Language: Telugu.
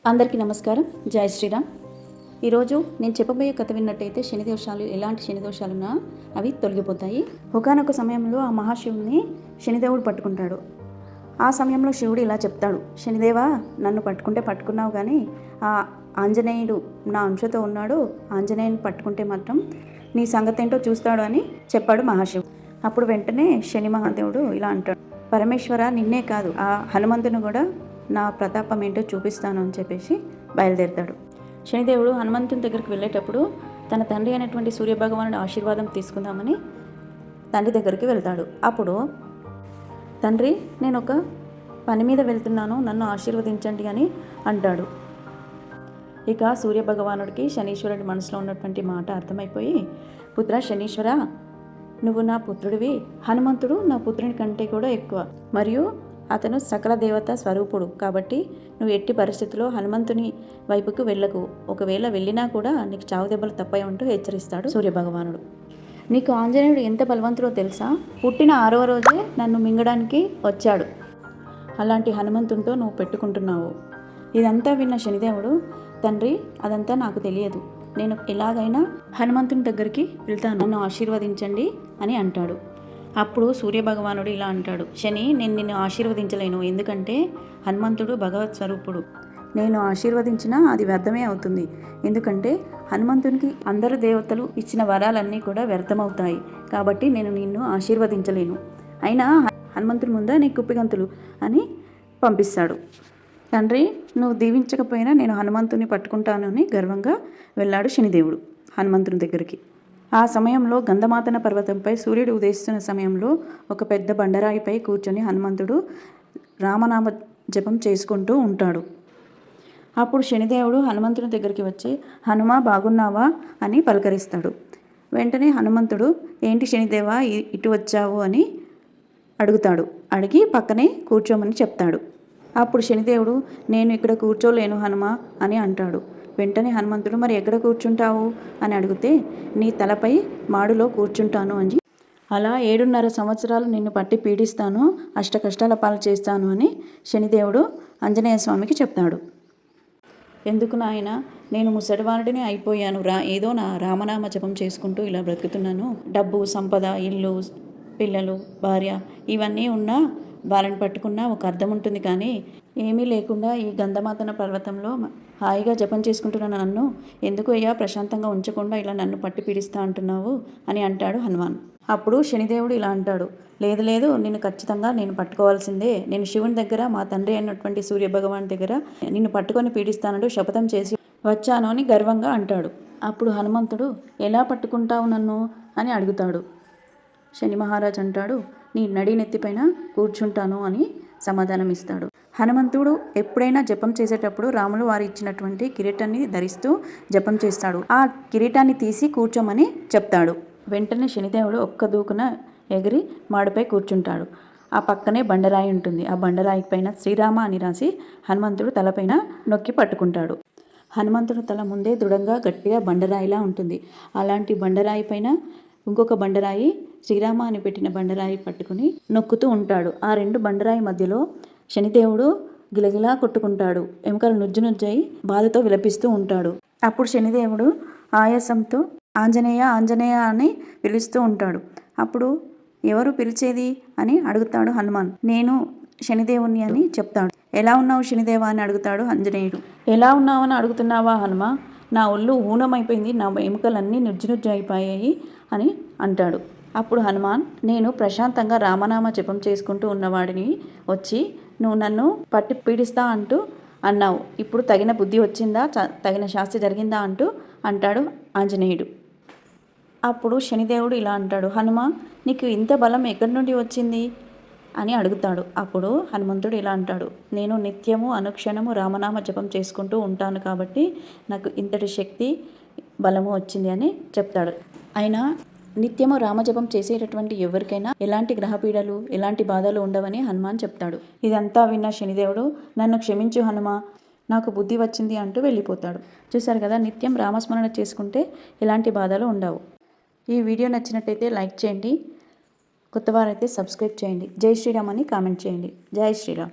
అందరికీ నమస్కారం. జై శ్రీరామ్. ఈరోజు నేను చెప్పబోయే కథ విన్నట్టయితే శనిదోషాలు ఎలాంటి శనిదోషాలున్నా అవి తొలగిపోతాయి. ఒకానొక సమయంలో ఆ మహాశివుని శనిదేవుడు పట్టుకుంటాడు. ఆ సమయంలో శివుడు ఇలా చెప్తాడు, శనిదేవా, నన్ను పట్టుకుంటే పట్టుకున్నావు, కానీ ఆ ఆంజనేయుడు నా అంశతో ఉన్నాడు, ఆంజనేయుని పట్టుకుంటే మాత్రం నీ సంగతి ఏంటో చూస్తాడు అని చెప్పాడు మహాశివుడు. అప్పుడు వెంటనే శని మహాదేవుడు ఇలా అంటాడు, పరమేశ్వర, నిన్నే కాదు ఆ హనుమంతుని కూడా నా ప్రతాపం ఏంటో చూపిస్తాను అని చెప్పేసి బయలుదేరుతాడు. శనిదేవుడు హనుమంతుని దగ్గరికి వెళ్ళేటప్పుడు తన తండ్రి అయినటువంటి సూర్యభగవానుడి ఆశీర్వాదం తీసుకుందామని తండ్రి దగ్గరికి వెళ్తాడు. అప్పుడు తండ్రి, నేను ఒక పని మీద వెళ్తున్నాను, నన్ను ఆశీర్వదించండి అని అంటాడు. ఇక సూర్యభగవానుడికి శనీశ్వరుడి మనసులో ఉన్నటువంటి మాట అర్థమైపోయి, పుత్ర శనీశ్వర, నువ్వు నా పుత్రుడివి, హనుమంతుడు నా పుత్రుని కంటే కూడా ఎక్కువ, మరియు అతను సకల దేవత స్వరూపుడు, కాబట్టి నువ్వు ఎట్టి పరిస్థితుల్లో హనుమంతుని వైపుకు వెళ్ళకు, ఒకవేళ వెళ్ళినా కూడా నీకు చావు దెబ్బలు తప్పై ఉంటూ హెచ్చరిస్తాడు సూర్యభగవానుడు. నీకు ఆంజనేయుడు ఎంత బలవంతుడో తెలుసా? పుట్టిన 6వ రోజే నన్ను మింగడానికి వచ్చాడు, అలాంటి హనుమంతునితో నువ్వు పెట్టుకుంటున్నావు. ఇదంతా విన్న శనిదేవుడు, తండ్రి, అదంతా నాకు తెలియదు, నేను ఎలాగైనా హనుమంతుని దగ్గరికి వెళ్తాను, నన్ను ఆశీర్వదించండి అని అంటాడు. అప్పుడు సూర్యభగవానుడు ఇలా అంటాడు, శని, నేను నిన్ను ఆశీర్వదించలేను, ఎందుకంటే హనుమంతుడు భగవత్ స్వరూపుడు, నేను ఆశీర్వదించినా అది వ్యర్థమే అవుతుంది, ఎందుకంటే హనుమంతునికి అందరు దేవతలు ఇచ్చిన వరాలన్నీ కూడా వ్యర్థమవుతాయి, కాబట్టి నేను నిన్ను ఆశీర్వదించలేను, అయినా హనుమంతుడి ముందా నీ కుప్పిగంతులు అని పంపిస్తాడు. తండ్రి, నువ్వు దీవించకపోయినా నేను హనుమంతుని పట్టుకుంటాను అని గర్వంగా వెళ్ళాడు శనిదేవుడు హనుమంతుని దగ్గరికి. ఆ సమయంలో గంధమాతన పర్వతంపై సూర్యుడు ఉదయిస్తున్న సమయంలో ఒక పెద్ద బండరాయిపై కూర్చొని హనుమంతుడు రామనామ జపం చేసుకుంటూ ఉంటాడు. అప్పుడు శనిదేవుడు హనుమంతుని దగ్గరికి వచ్చి, హనుమా, బాగున్నావా అని పలకరిస్తాడు. వెంటనే హనుమంతుడు, ఏంటి శనిదేవా ఇటు వచ్చావు అని అడుగుతాడు. అడిగి పక్కనే కూర్చోమని చెప్తాడు. అప్పుడు శనిదేవుడు, నేను ఇక్కడ కూర్చోలేను హనుమా అని అంటాడు. వెంటనే హనుమంతుడు, మరి ఎక్కడ కూర్చుంటావు అని అడిగితే, నీ తలపై మాడులో కూర్చుంటాను అని, అలా 7.5 సంవత్సరాలు నిన్ను పట్టి పీడిస్తాను, అష్ట కష్టాల పాలు చేస్తాను అని శనిదేవుడు ఆంజనేయ స్వామికి చెప్తాడు. ఎందుకు నాయన, నేను ముసడివాడిని అయిపోయాను ఏదో నా రామనామ జపం చేసుకుంటూ ఇలా బ్రతుకుతున్నాను, డబ్బు, సంపద, ఇల్లు, పిల్లలు, భార్య ఇవన్నీ ఉన్నా వాళ్ళని పట్టుకున్నా ఒక అర్థం ఉంటుంది, కానీ ఏమీ లేకుండా ఈ గంధమాతన పర్వతంలో హాయిగా జపం చేసుకుంటున్న నన్ను ఎందుకు అయ్యా ప్రశాంతంగా ఉంచకుండా ఇలా నన్ను పట్టి పీడిస్తా అంటున్నావు అని అంటాడు హనుమాన్. అప్పుడు శనిదేవుడు ఇలా అంటాడు, లేదు లేదు, నిన్ను ఖచ్చితంగా నేను పట్టుకోవాల్సిందే, నేను శివుని దగ్గర మా తండ్రి అయినటువంటి సూర్యభగవాన్ దగ్గర నిన్ను పట్టుకొని పీడిస్తానంటూ శపథం చేసి వచ్చాను అని గర్వంగా అంటాడు. అప్పుడు హనుమంతుడు, ఎలా పట్టుకుంటావు నన్ను అని అడుగుతాడు. శని మహారాజ్ అంటాడు, నీ నడి నెత్తిపైన కూర్చుంటాను అని సమాధానం ఇస్తాడు. హనుమంతుడు ఎప్పుడైనా జపం చేసేటప్పుడు రాములు వారు ఇచ్చినటువంటి కిరీటాన్ని ధరిస్తూ జపం చేస్తాడు. ఆ కిరీటాన్ని తీసి కూర్చోమని చెప్తాడు. వెంటనే శనిదేవుడు ఒక్క దూకున ఎగిరి మాడిపై కూర్చుంటాడు. ఆ పక్కనే బండరాయి ఉంటుంది. ఆ బండరాయి పైన శ్రీరామ అని రాసి హనుమంతుడు తలపైన నొక్కి పట్టుకుంటాడు. హనుమంతుడు తల ముందే దృఢంగా గట్టిగా బండరాయిలా ఉంటుంది. అలాంటి బండరాయి పైన ఇంకొక బండరాయి శ్రీరామ అని పెట్టిన బండరాయి పట్టుకుని నొక్కుతూ ఉంటాడు. ఆ 2 బండరాయి మధ్యలో శనిదేవుడు గిలగిలా కొట్టుకుంటాడు. ఎముకలు నుజ్జు నుజ్జై బాధతో విలపిస్తూ ఉంటాడు. అప్పుడు శనిదేవుడు ఆయాసంతో ఆంజనేయ ఆంజనేయ అని పిలుస్తూ ఉంటాడు. అప్పుడు ఎవరు పిలిచేది అని అడుగుతాడు హనుమాన్. నేను శనిదేవుని అని చెప్తాడు. ఎలా ఉన్నావు శనిదేవ అని అడుగుతాడు ఆంజనేయుడు. ఎలా ఉన్నావు అని అడుగుతున్నావా హనుమ, నా ఒళ్ళు ఊనమైపోయింది, నా ఎముకలన్నీ నుజ్జు నుజ్జు అయిపోయాయి అని అంటాడు. అప్పుడు హనుమాన్, నేను ప్రశాంతంగా రామనామ జపం చేసుకుంటూ ఉన్నవాడిని వచ్చి నువ్వు నన్ను పట్టి పీడిస్తా అంటూ అన్నావు, ఇప్పుడు తగిన బుద్ధి వచ్చిందా, తగిన శాస్తి జరిగిందా అంటూ అంటాడు ఆంజనేయుడు. అప్పుడు శనిదేవుడు ఇలా అంటాడు, హనుమ, నీకు ఇంత బలం ఎక్కడి నుండి వచ్చింది అని అడుగుతాడు. అప్పుడు హనుమంతుడు ఇలా అంటాడు, నేను నిత్యము అనుక్షణము రామనామ జపం చేసుకుంటూ ఉంటాను కాబట్టి నాకు ఇంతటి శక్తి, బలము వచ్చింది అని చెప్తాడు. అయినా నిత్యము రామజపం చేసేటటువంటి ఎవరికైనా ఎలాంటి గ్రహపీడలు, ఎలాంటి బాధలు ఉండవని హనుమాన్ చెప్తాడు. ఇదంతా విన్న శనిదేవుడు, నన్ను క్షమించు హనుమ, నాకు బుద్ధి వచ్చింది అంటూ వెళ్ళిపోతాడు. చూశారు కదా, నిత్యం రామస్మరణ చేసుకుంటే ఎలాంటి బాధలు ఉండవు. ఈ వీడియో నచ్చినట్టయితే లైక్ చేయండి, కొత్తవారైతే సబ్స్క్రైబ్ చేయండి. జై శ్రీరామ్ అని కామెంట్ చేయండి. జై శ్రీరామ్.